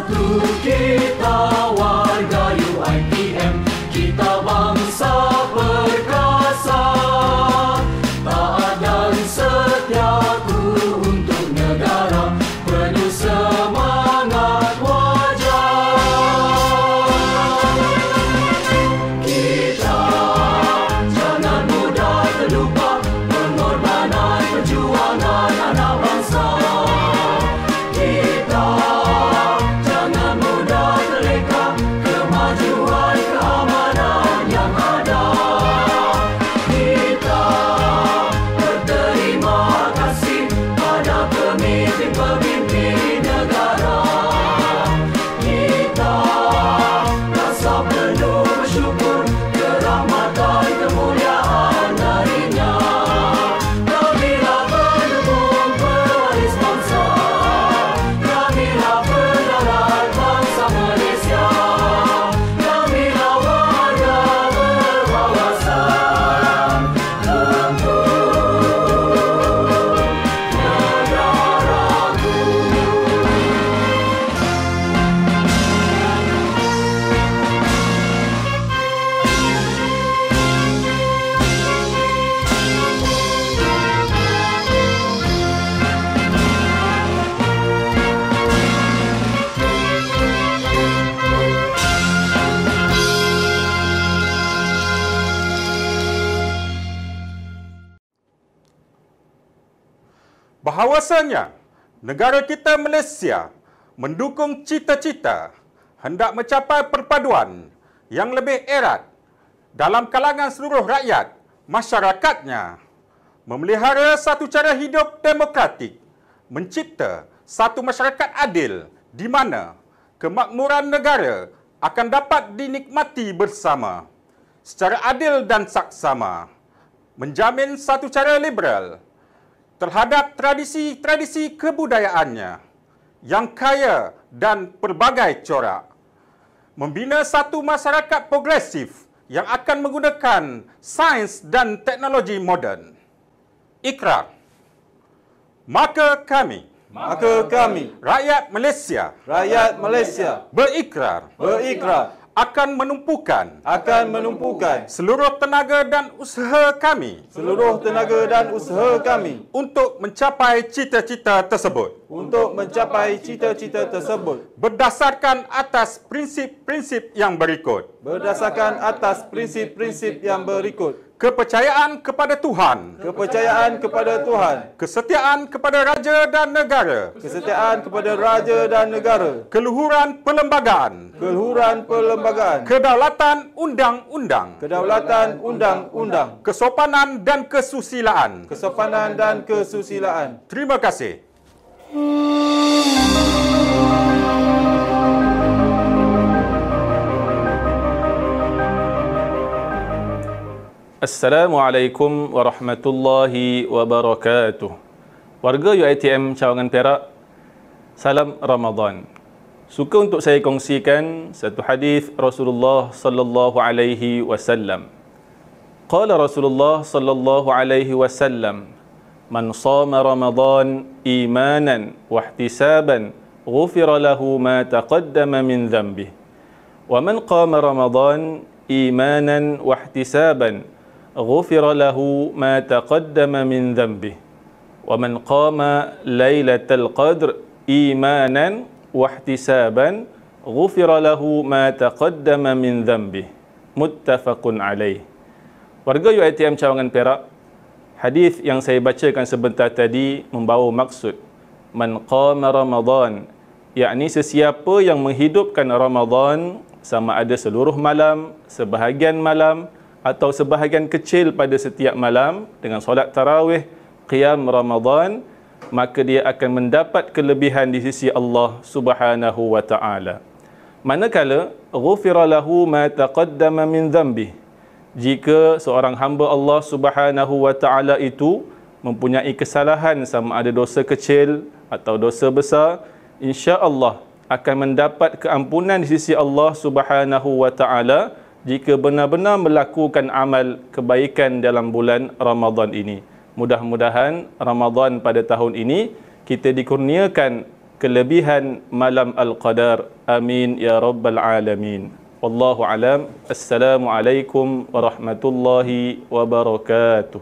satu, kita warga UiTM, kita bangsa perkasa, taat dan setiaku untuk negara, penuh semangat wajar. Kita jangan mudah terlupa pengorbanan perjuangan anak bangsa. Kita jangan mudah terleka kemajuan keamanan yang ada. Kita berterima kasih pada pemimpin-pemimpin negara. Kita rasa penuh bersyukur kerahmatan kemuliaan darinya. Kamilah penyambung pewaris bangsa, kamilah pejabat bangsa Malaysia, kamilah warga berwawasan untuk negaraku. Bahawasanya negara kita Malaysia mendukung cita-cita hendak mencapai perpaduan yang lebih erat dalam kalangan seluruh rakyat masyarakatnya, memelihara satu cara hidup demokratik, mencipta satu masyarakat adil di mana kemakmuran negara akan dapat dinikmati bersama secara adil dan saksama, menjamin satu cara liberal terhadap tradisi-tradisi kebudayaannya yang kaya dan pelbagai corak, membina satu masyarakat progresif yang akan menggunakan sains dan teknologi moden. Ikrar. Maka kami, rakyat Malaysia, berikrar akan menumpukan seluruh tenaga dan usaha kami untuk mencapai cita-cita tersebut, berdasarkan atas prinsip-prinsip yang berikut. Kepercayaan kepada Tuhan, kesetiaan kepada raja dan negara, keluhuran perlembagaan, kedaulatan undang-undang, kesopanan dan kesusilaan. Terima kasih. Assalamualaikum warahmatullahi wabarakatuh. Warga UiTM Cawangan Perak, salam Ramadan. Suka untuk saya kongsikan satu hadis Rasulullah sallallahu alaihi wasallam. Qala Rasulullah sallallahu alaihi wasallam, "Man shama Ramadan imanan wa ihtisaban, ghufira lahu ma taqaddama min dhanbihi. Wa man qama Ramadan imanan wa ihtisaban, غفر له ما تقدم من ذنبه ومن قام ليلة القدر إيمانا واحتسابا غفر له ما تقدم من ذنبه متفق عليه." Warga UiTM Cawangan Perak, hadis yang saya bacakan sebentar tadi membawa maksud man qama Ramadan, yakni sesiapa yang menghidupkan Ramadan, sama ada seluruh malam, sebahagian malam atau sebahagian kecil pada setiap malam dengan solat tarawih, qiyam Ramadan, maka dia akan mendapat kelebihan di sisi Allah Subhanahu wa taala. Manakala ghufira lahu ma taqaddama min dhanbih, jika seorang hamba Allah Subhanahu wa taala itu mempunyai kesalahan sama ada dosa kecil atau dosa besar, insya-Allah akan mendapat keampunan di sisi Allah Subhanahu wa taala jika benar-benar melakukan amal kebaikan dalam bulan Ramadan ini. Mudah-mudahan Ramadan pada tahun ini kita dikurniakan kelebihan malam Al-Qadar. Amin ya rabbal alamin. Wallahu alam. Assalamualaikum warahmatullahi wabarakatuh.